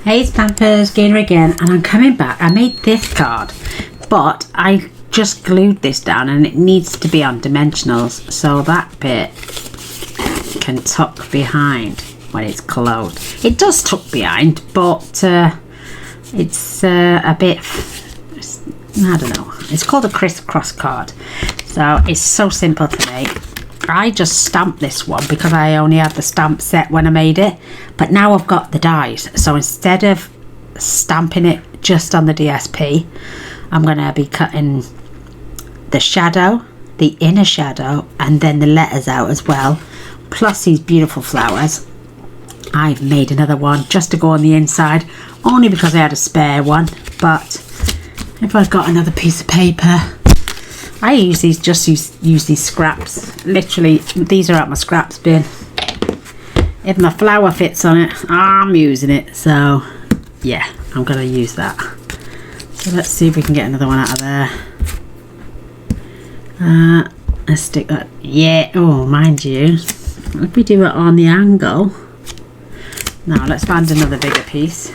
Hey Stampers, Gaynor again, and I'm coming back. I made this card, but I just glued this down and it needs to be on dimensionals, so that bit can tuck behind when it's closed. It does tuck behind, but it's a bit, I don't know. It's called a crisscross card, so it's so simple to make. I just stamped this one because I only had the stamp set when I made it, but now I've got the dies, so instead of stamping it just on the DSP, I'm going to be cutting the shadow, the inner shadow, and then the letters out as well, plus these beautiful flowers. I've made another one just to go on the inside, only because I had a spare one, but if I've got another piece of paper, I use these, use these scraps. Literally, these are out my scraps bin. If my flower fits on it, I'm using it. So, yeah, I'm going to use that. So let's see if we can get another one out of there. Let's stick that. Yeah, oh, mind you, if we do it on the angle. Now, let's find another bigger piece.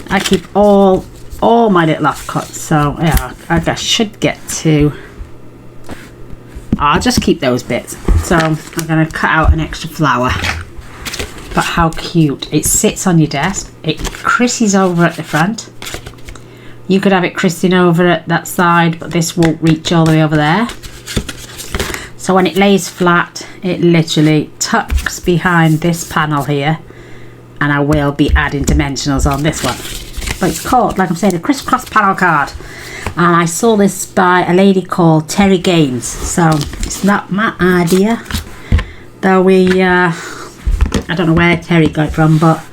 I keep all my little offcuts, so yeah, I should get to, I'll just keep those bits. So I'm going to cut out an extra flower, but how cute. It sits on your desk, it crisses over at the front. You could have it crissing over at that side, but this won't reach all the way over there. So when it lays flat, it literally tucks behind this panel here, and I will be adding dimensionals on this one. But it's called, like I'm saying, a crisscross panel card, and I saw this by a lady called Terry Gaines, so it's not my idea, though I don't know where Terry got it from, but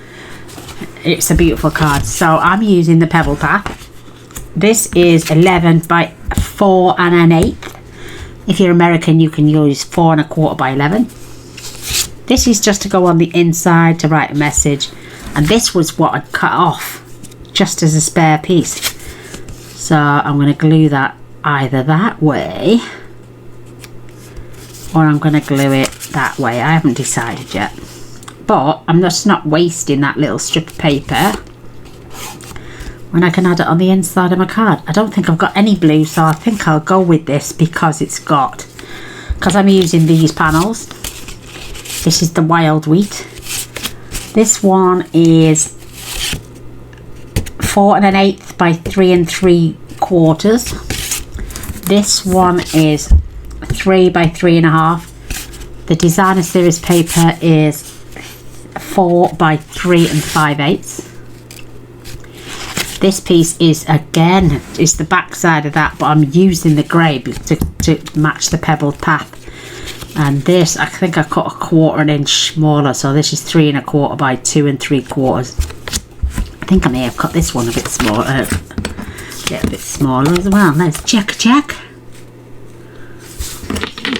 it's a beautiful card. So I'm using the Pebble Path. This is 11 by 4 1/8. If you're American, you can use 4 1/4 by 11. This is just to go on the inside to write a message, and this was what I'd cut off just as a spare piece, so I'm going to glue that either that way or I'm going to glue it that way. I haven't decided yet, but I'm just not wasting that little strip of paper when I can add it on the inside of my card. I don't think I've got any blue, so I think I'll go with this because I'm using these panels. This is the Wild Wheat. This one is 4 1/8 by 3 3/4. This one is 3 by 3 1/2. The designer series paper is 4 by 3 5/8. This piece is the back side of that, but I'm using the grey to match the pebbled path. And this, I think I cut a 1/4 inch smaller, so this is 3 1/4 by 2 3/4. I think I may have cut this one a bit smaller, a bit smaller as well. Let's check.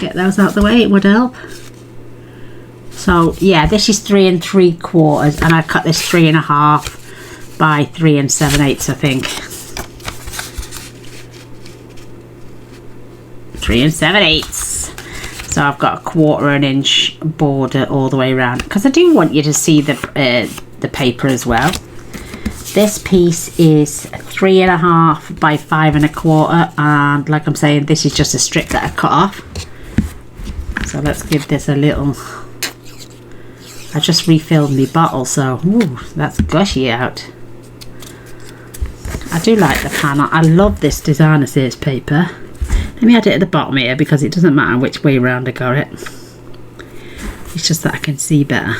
Get those out the way, it would help. So yeah, this is 3 3/4, and I cut this 3 1/2 by 3 7/8, I think. 3 7/8. So I've got a 1/4 inch border all the way around, because I do want you to see the paper as well. This piece is 3 1/2 by 5 1/4, and like I'm saying, this is just a strip that I cut off. So let's give this a little. I just refilled my bottle, so ooh, that's gushy out. I do like the panel. I love this designer series paper. Let me add it at the bottom here, because it doesn't matter which way around I got it. It's just that I can see better.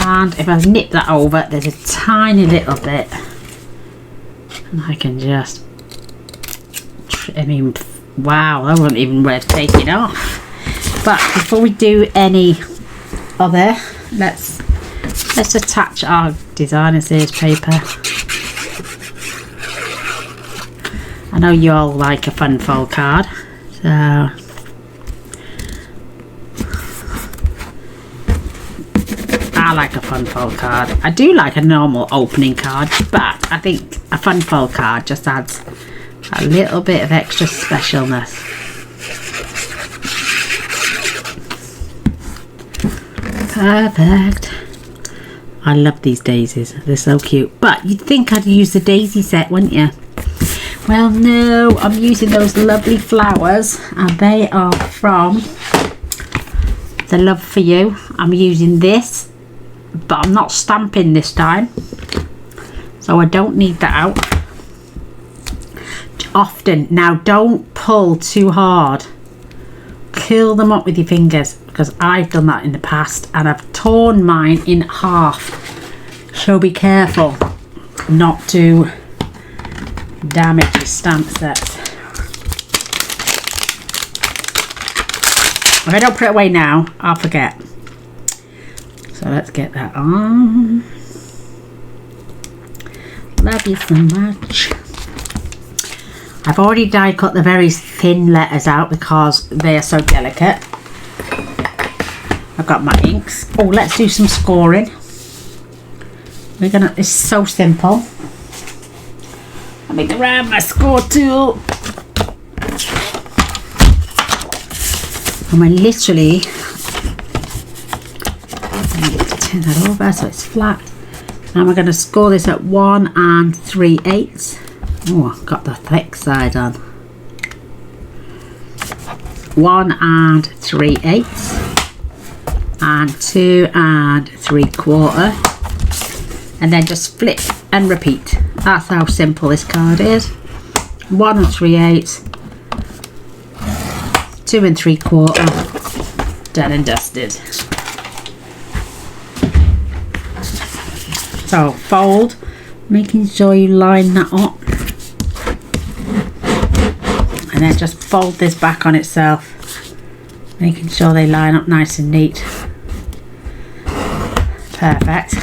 And if I nip that over, there's a tiny little bit, and I can just, I mean, wow, that wasn't even worth taking off. But before we do any other, let's attach our designer series paper. I know you all like a fun fold card, so I like a fun fold card. I do like a normal opening card, but I think a fun fold card just adds a little bit of extra specialness. Perfect. I love these daisies. They're so cute. But you'd think I'd use the daisy set, wouldn't you? Well, no. I'm using those lovely flowers. And they are from The Love For You. I'm using this. But I'm not stamping this time. So I don't need that out. Often. Now, don't pull too hard. Curl them up with your fingers, because I've done that in the past and I've torn mine in half, so be careful not to damage your stamp sets. If I don't put it away now, I'll forget. So let's get that on. Love you so much. I've already die cut the very thin letters out because they are so delicate. I've got my inks. Oh, let's do some scoring. It's so simple. Let me grab my score tool. And we're literally, turn that over so it's flat. Now we're going to score this at 1 3/8. Oh, I've got the thick side on. 1 3/8 and 2 3/4, and then just flip and repeat. That's how simple this card is. 1 3/8, 2 3/4, done and dusted. So fold, making sure you line that up. And then just fold this back on itself, making sure they line up nice and neat. Perfect.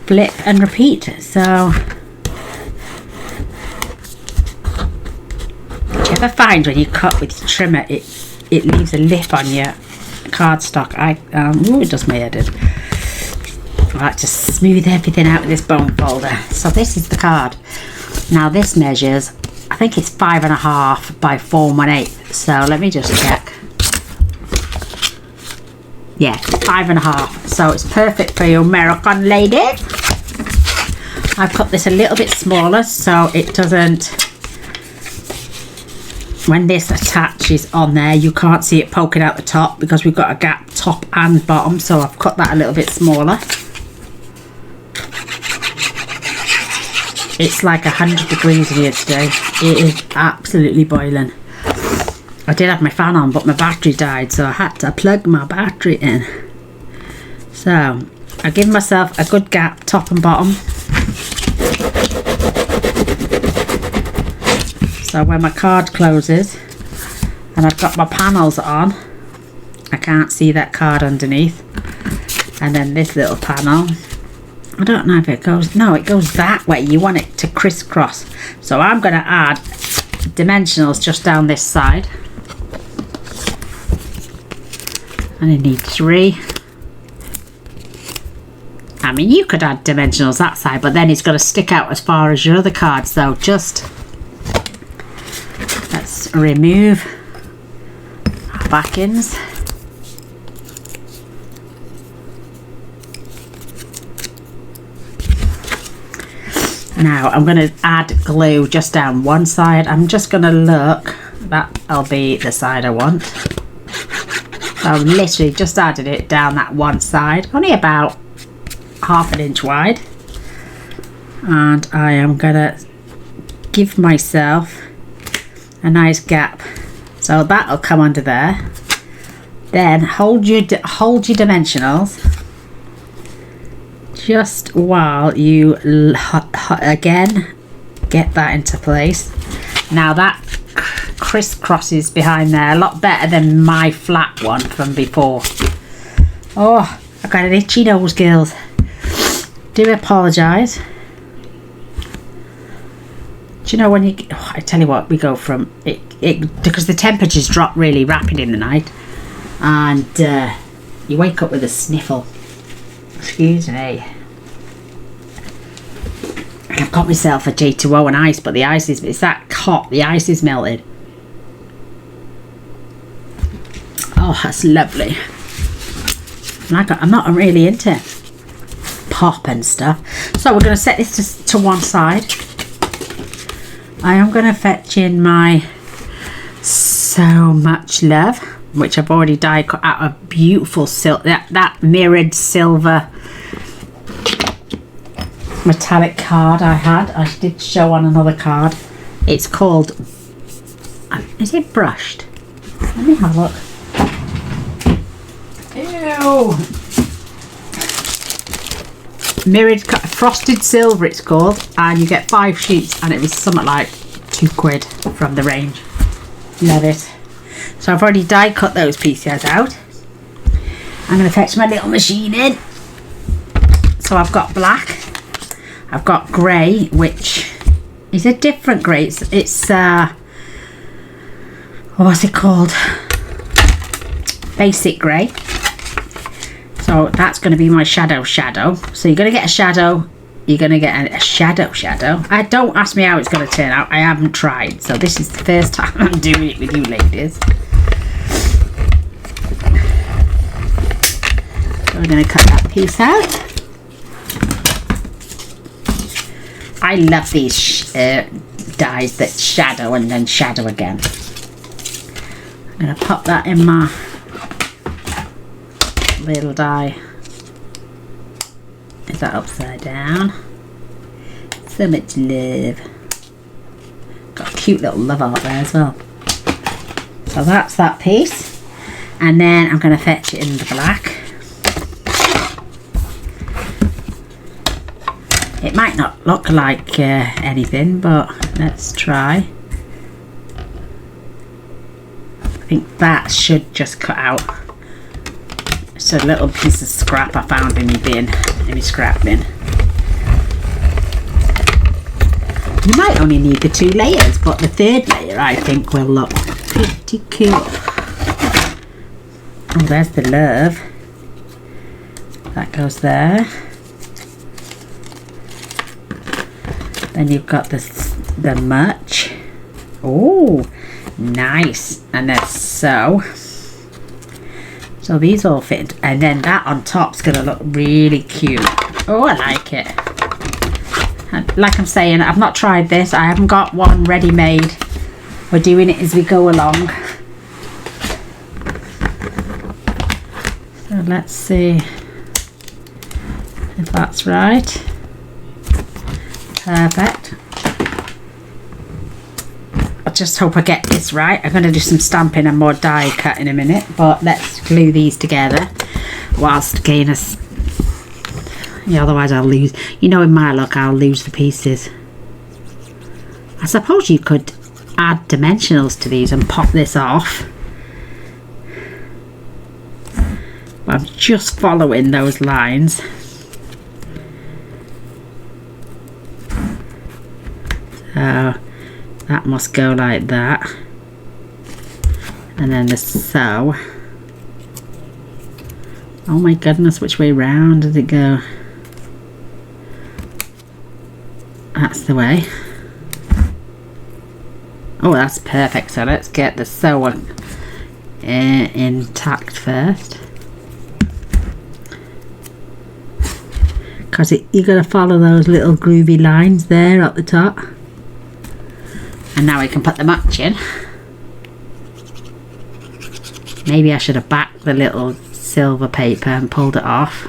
Flip and repeat. So, do you ever find when you cut with your trimmer, it leaves a lip on your cardstock? It does my head in. I like to smooth everything out with this bone folder. So this is the card. Now this measures, I think it's 5.5 by 4 1/8. So let me just check. Yeah, 5.5. So it's perfect for you American ladies. I've cut this a little bit smaller so it doesn't, when this attaches on there, you can't see it poking out the top because we've got a gap top and bottom. So I've cut that a little bit smaller. It's like 100 degrees here today. It is absolutely boiling. I did have my fan on, but my battery died, so I had to plug my battery in. So I give myself a good gap top and bottom. So when my card closes and I've got my panels on, I can't see that card underneath. And then this little panel, I don't know if it goes, no, it goes that way. You want it to crisscross. So I'm going to add dimensionals just down this side. And I need 3. I mean, you could add dimensionals that side, but then it's got to stick out as far as your other cards. So just, let's remove our backings. Now I'm going to add glue just down one side. I'm just going to look, that'll be the side I want. So I've literally just added it down that one side, only about 1/2 inch wide. And I am going to give myself a nice gap. So that'll come under there. Then hold your dimensionals. Just while you again get that into place. Now that crisscrosses behind there a lot better than my flat one from before. Oh, I've got an itchy nose, girls. Do apologise. Do you know when you, oh, I tell you what, we go from it because the temperatures drop really rapid in the night, and you wake up with a sniffle. Excuse me. I've got myself a J2O and ice, but the ice is, it's that hot, the ice is melted. Oh, that's lovely. I'm not really into pop and stuff. So we're going to set this to one side. I am going to fetch in my So Much Love, which I've already die cut out a beautiful silk, that mirrored silver metallic card I had. I did show on another card. It's called, is it brushed? Let me have a look. Ew. Mirrored frosted silver it's called, and you get 5 sheets, and it was something like £2 from the range. Love it. So I've already die cut those pieces out. I'm going to fetch my little machine in. So I've got black, I've got grey, which is a different grey. It's what's it called? Basic grey. So that's going to be my shadow. So you're going to get a shadow. You're going to get a shadow. Don't ask me how it's going to turn out. I haven't tried. So this is the first time I'm doing it with you ladies. So we're going to cut that piece out. I love these dies that shadow and then shadow again. I'm going to pop that in my little die. Is that upside down? So Much Love. Got a cute little love art there as well. So that's that piece. And then I'm going to fetch it in the black. It might not look like anything, but let's try. I think that should just cut out. It's a little piece of scrap I found in my bin, in my scrap bin. You might only need the 2 layers, but the 3rd layer I think will look pretty cool. Oh, there's the love. That goes there. Then you've got the much. Oh, nice. And then so these all fit, and then that on top's gonna look really cute. Oh, I like it. And like I'm saying, I've not tried this. I haven't got one ready made. We're doing it as we go along. So let's see if that's right. Perfect. I just hope I get this right. I'm going to do some stamping and more die cut in a minute, but let's glue these together whilst Gaynor. Yeah, otherwise I'll lose. You know, in my luck, I'll lose the pieces. I suppose you could add dimensionals to these and pop this off. But I'm just following those lines. So that must go like that, and then the so. Oh my goodness, which way round does it go? That's the way. Oh, that's perfect. So let's get the sewing intact first, because you're going to follow those little groovy lines there at the top. And now we can put the much in. Maybe I should have backed the little silver paper and pulled it off,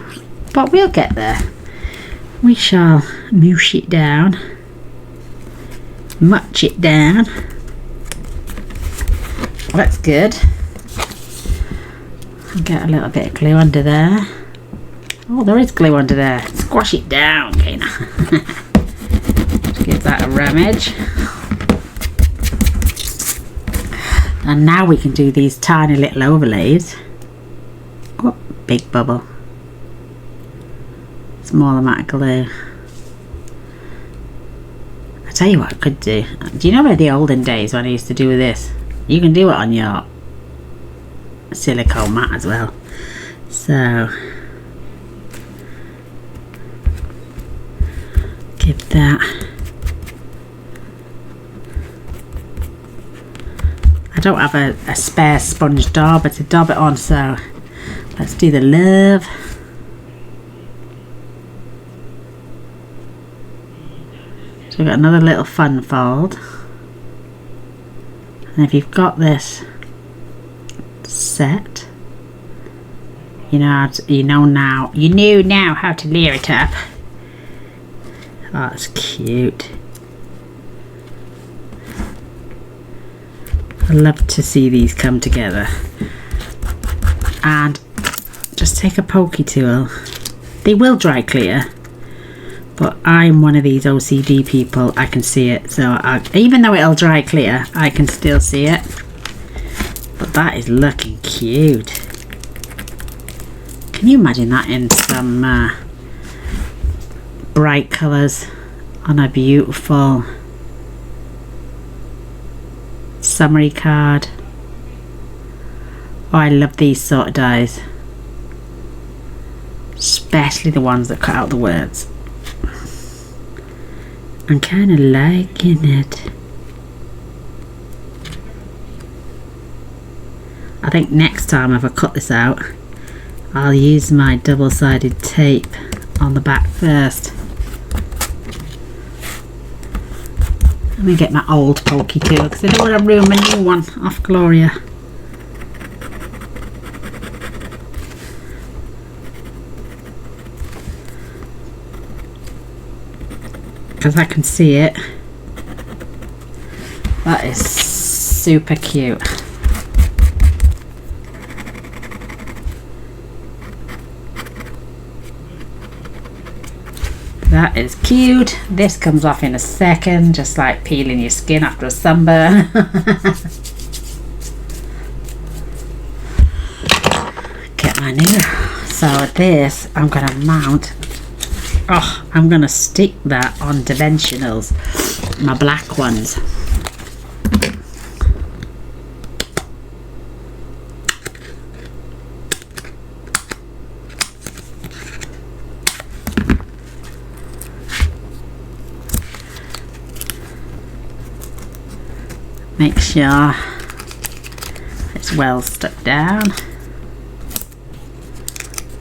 but we'll get there. We shall moosh it down, much it down. That's good. I'll get a little bit of glue under there. Oh, there is glue under there. Squash it down, Gaynor. Just give that a rummage. And now we can do these tiny little overlays. Oh, big bubble. Small amount of glue. I tell you what I could do. Do you know the olden days when I used to do this? You can do it on your silicone mat as well. So give that. I don't have a spare sponge dauber to daub it on, so let's do the love. So we've got another little fun fold. And if you've got this set, you know now how to layer it up. Oh, that's cute. I love to see these come together. And just take a pokey tool. They will dry clear, but I'm one of these OCD people. I can see it, so even though it'll dry clear, I can still see it. But that is looking cute. Can you imagine that in some bright colours on a beautiful summery card? Oh, I love these sort of dies, especially the ones that cut out the words. I'm kind of liking it. I think next time if I cut this out, I'll use my double-sided tape on the back first. Let me get my old pokey tool because I don't want to ruin my new one off Gloria. Because I can see it. That is super cute. That is cute. This comes off in a second, just like peeling your skin after a sunburn. Get my new. So this I'm going to mount. Oh, I'm going to stick that on dimensionals, my black ones. Make sure it's well stuck down.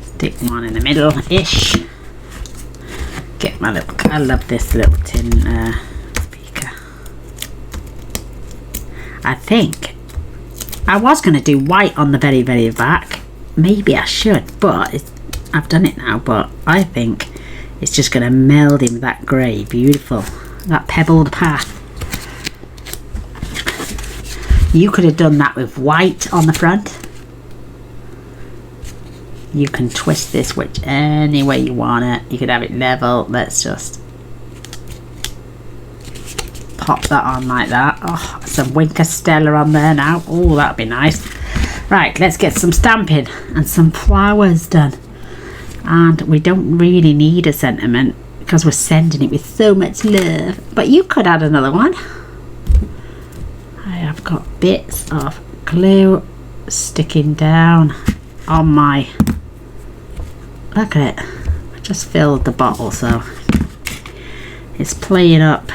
Stick one in the middle-ish. Get my little, I love this little tin speaker. I think I was going to do white on the very, very back. Maybe I should, but I've done it now. But I think it's just going to meld in with that grey. Beautiful. That pebbled path. You could have done that with white on the front. You can twist this which any way you want it. You could have it level. Let's just pop that on like that. Oh, some Winker Stella on there now. Oh, that'd be nice. Right, let's get some stamping and some flowers done. And we don't really need a sentiment because we're sending it with so much love. But you could add another one. I have got bits of glue sticking down on my, look at it, I just filled the bottle, so it's playing up.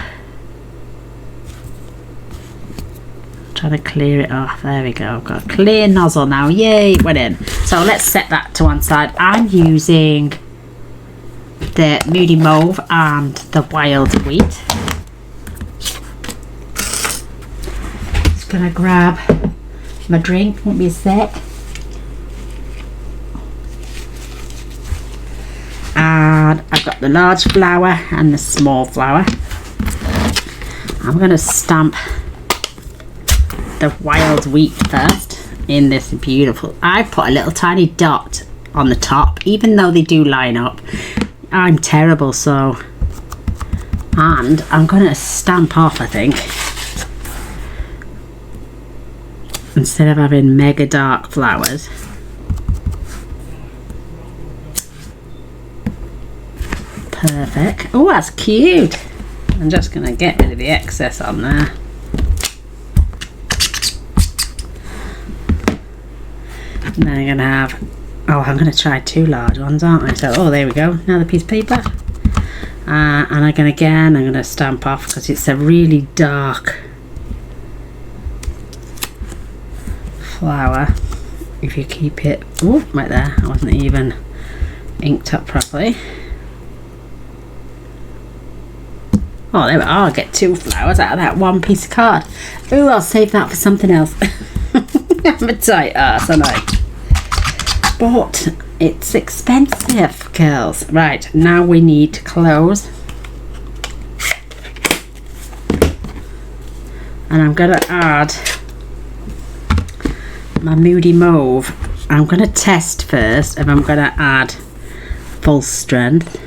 Trying to clear it off. There we go. I've got a clear nozzle now. Yay, it went in. So let's set that to one side. I'm using the Moody Mauve and the Wild Wheat. Gonna grab my drink, won't be a sec. And I've got the large flower and the small flower. I'm gonna stamp the Wild Wheat first in this beautiful. I put a little tiny dot on the top, even though they do line up. I'm terrible, so. And I'm gonna stamp off, I think. Instead of having mega dark flowers. Perfect. Oh, that's cute. I'm just going to get rid of the excess on there. And then I'm going to have, oh, I'm going to try 2 large ones, aren't I? So, oh, there we go. Another piece of paper. And I'm going to stamp off because it's a really dark flower. If you keep it, oh, right there, I wasn't even inked up properly. Oh, there we are. I'll get 2 flowers out of that one piece of card. Ooh, I'll save that for something else. I'm a tight ass, aren't I? But it's expensive, girls. Right, now we need to close. And I'm going to add my Moody Mauve. I'm going to test first if I'm going to add full strength.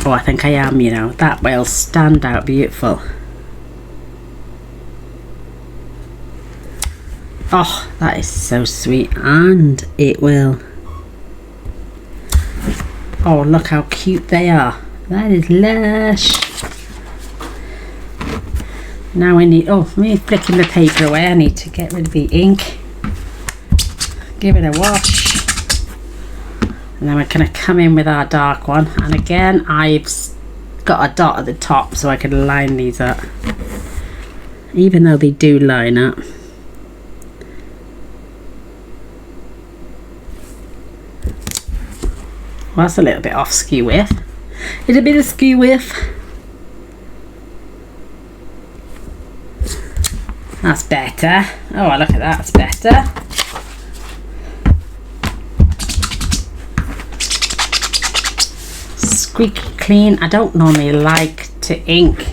Oh, I think I am, you know. That will stand out beautiful. Oh, that is so sweet. And it will. Oh, look how cute they are. That is lush. Now I need, oh, me flicking the paper away. I need to get rid of the ink. Give it a wash. And then we're going to come in with our dark one. And again, I've got a dot at the top so I can line these up. Even though they do line up. Well, that's a little bit off skew width. It's a bit of skew width. That's better. Oh, look at that. That's better. Squeaky clean. I don't normally like to ink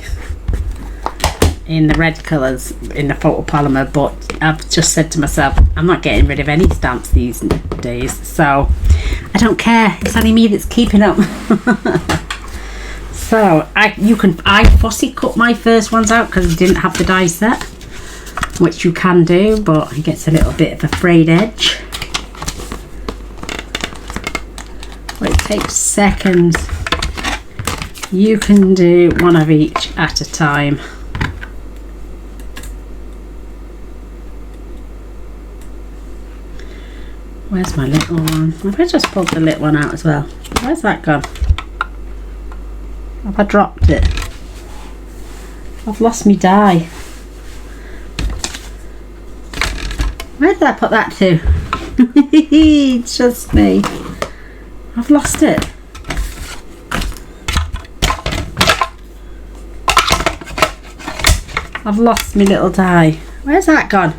in the red colours in the photopolymer, but I've just said to myself, I'm not getting rid of any stamps these days, so I don't care. It's only me that's keeping up. So I fussy cut my first ones out because I didn't have the die set, which you can do, but it gets a little bit of a frayed edge. But it takes seconds. You can do one of each at a time. Where's my little one? Have I just pulled the little one out as well? Where's that gone? Have I dropped it? I've lost my die. Where did I put that to? Just me. I've lost it. I've lost my little die. Where's that gone?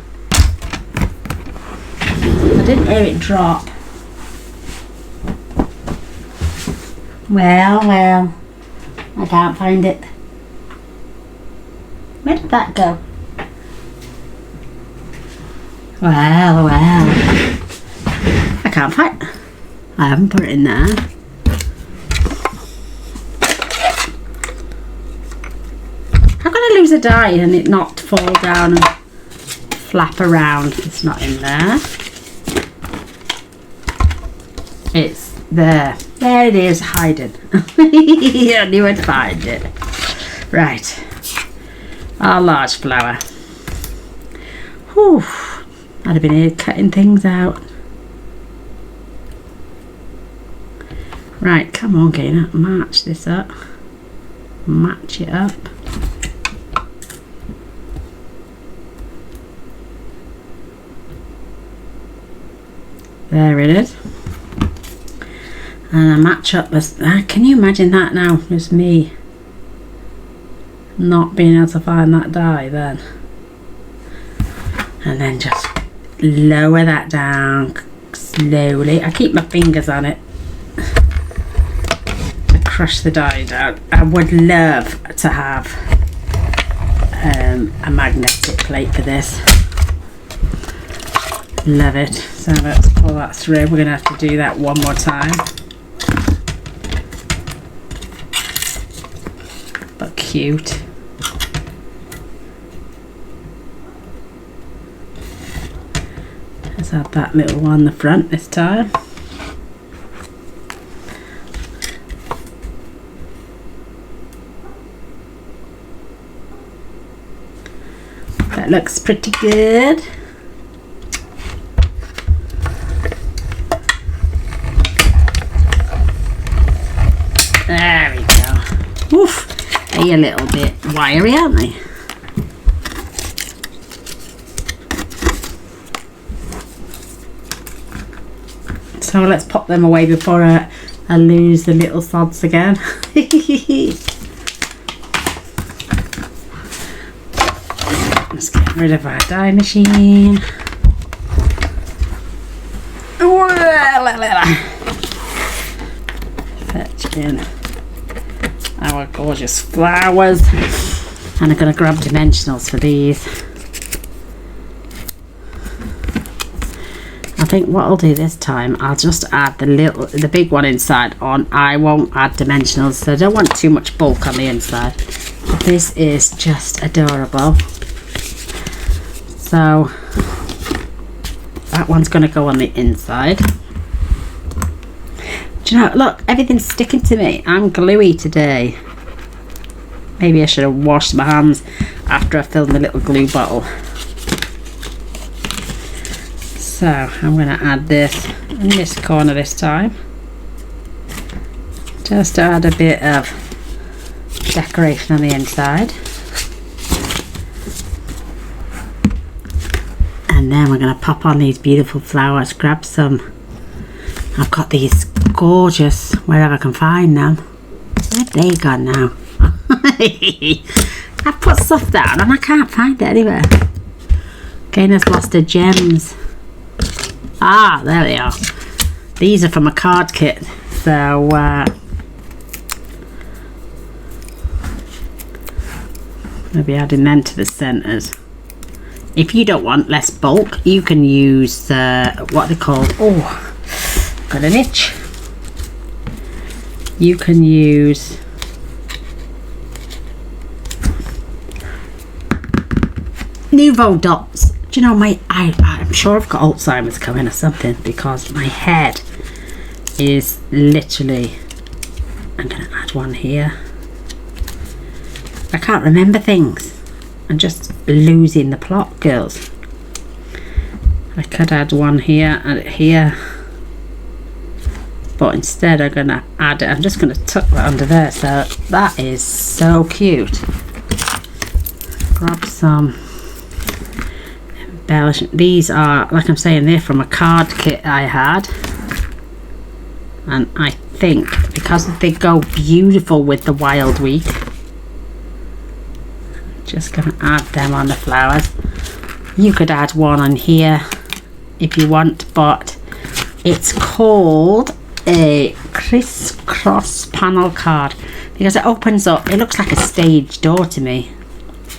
I didn't hear it drop. Well, I can't find it. Where did that go? Well, I can't find it. I haven't put it in there. How can I lose a die and it not fall down and flap around if it's not in there? It's there. There it is, hiding. I knew I'd find it. Right. Our large flower. Whew. I'd have been here cutting things out. Right, come on, Gaynor. Match this up. Match it up. There it is. And I match up this. Can you imagine that now? It's me not being able to find that die then. And then just lower that down slowly. I keep my fingers on it to crush the die down. I would love to have a magnetic plate for this. Love it. So let's pull that through. We're going to have to do that one more time. But cute. Let's add that little one on the front this time. That looks pretty good. There we go. Oof, they're a little bit wiry, aren't they? So let's pop them away before I I lose the little sods again. Let's get rid of our die machine. Fetch in our gorgeous flowers. And I'm going to grab dimensionals for these. I think what I'll do this time, I'll just add the big one inside on. I won't add dimensionals, so I don't want too much bulk on the inside. But this is just adorable. So that one's going to go on the inside. Do you know, look, everything's sticking to me. I'm gluey today. Maybe I should have washed my hands after I filled the little glue bottle. So I'm going to add this in this corner this time, just to add a bit of decoration on the inside. And then we're going to pop on these beautiful flowers. Grab some. I've got these gorgeous, wherever I can find them. Where've they gone now? I've put stuff down and I can't find it anywhere. Gaynor's lost her gems. Ah, there they are. These are from a card kit, so maybe adding them to the centres. If you don't want less bulk, you can use what they call, oh, got an itch. You can use Nouveau dots. Do you know, I'm sure I've got Alzheimer's coming or something, because my head is literally, I'm going to add one here. I can't remember things. I'm just losing the plot, girls. I could add one here and here, but instead I'm going to add it. I'm just going to tuck that under there. So that is so cute. Grab some embellishment. These are, like I'm saying, they're from a card kit I had, and I think because they go beautiful with the Wild Week, just going to add them on the flowers. You could add one on here if you want, but it's called a Criss cross panel card because it opens up. It looks like a stage door to me,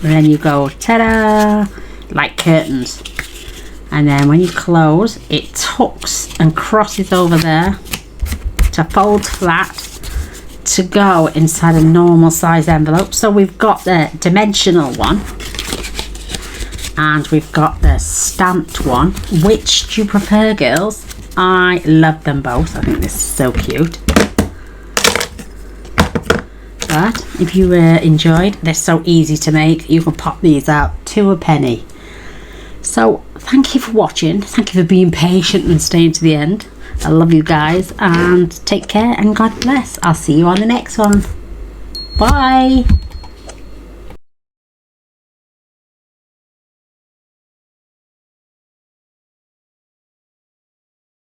and then you go ta-da, like curtains, and then when you close it tucks and crosses over there to fold flat to go inside a normal size envelope. So we've got the dimensional one and we've got the stamped one. Which do you prefer, girls? I love them both. I think this is so cute. But if you enjoyed, they're so easy to make. You can pop these out to a penny. So thank you for watching. Thank you for being patient and staying to the end. I love you guys, and take care and God bless. I'll see you on the next one. Bye.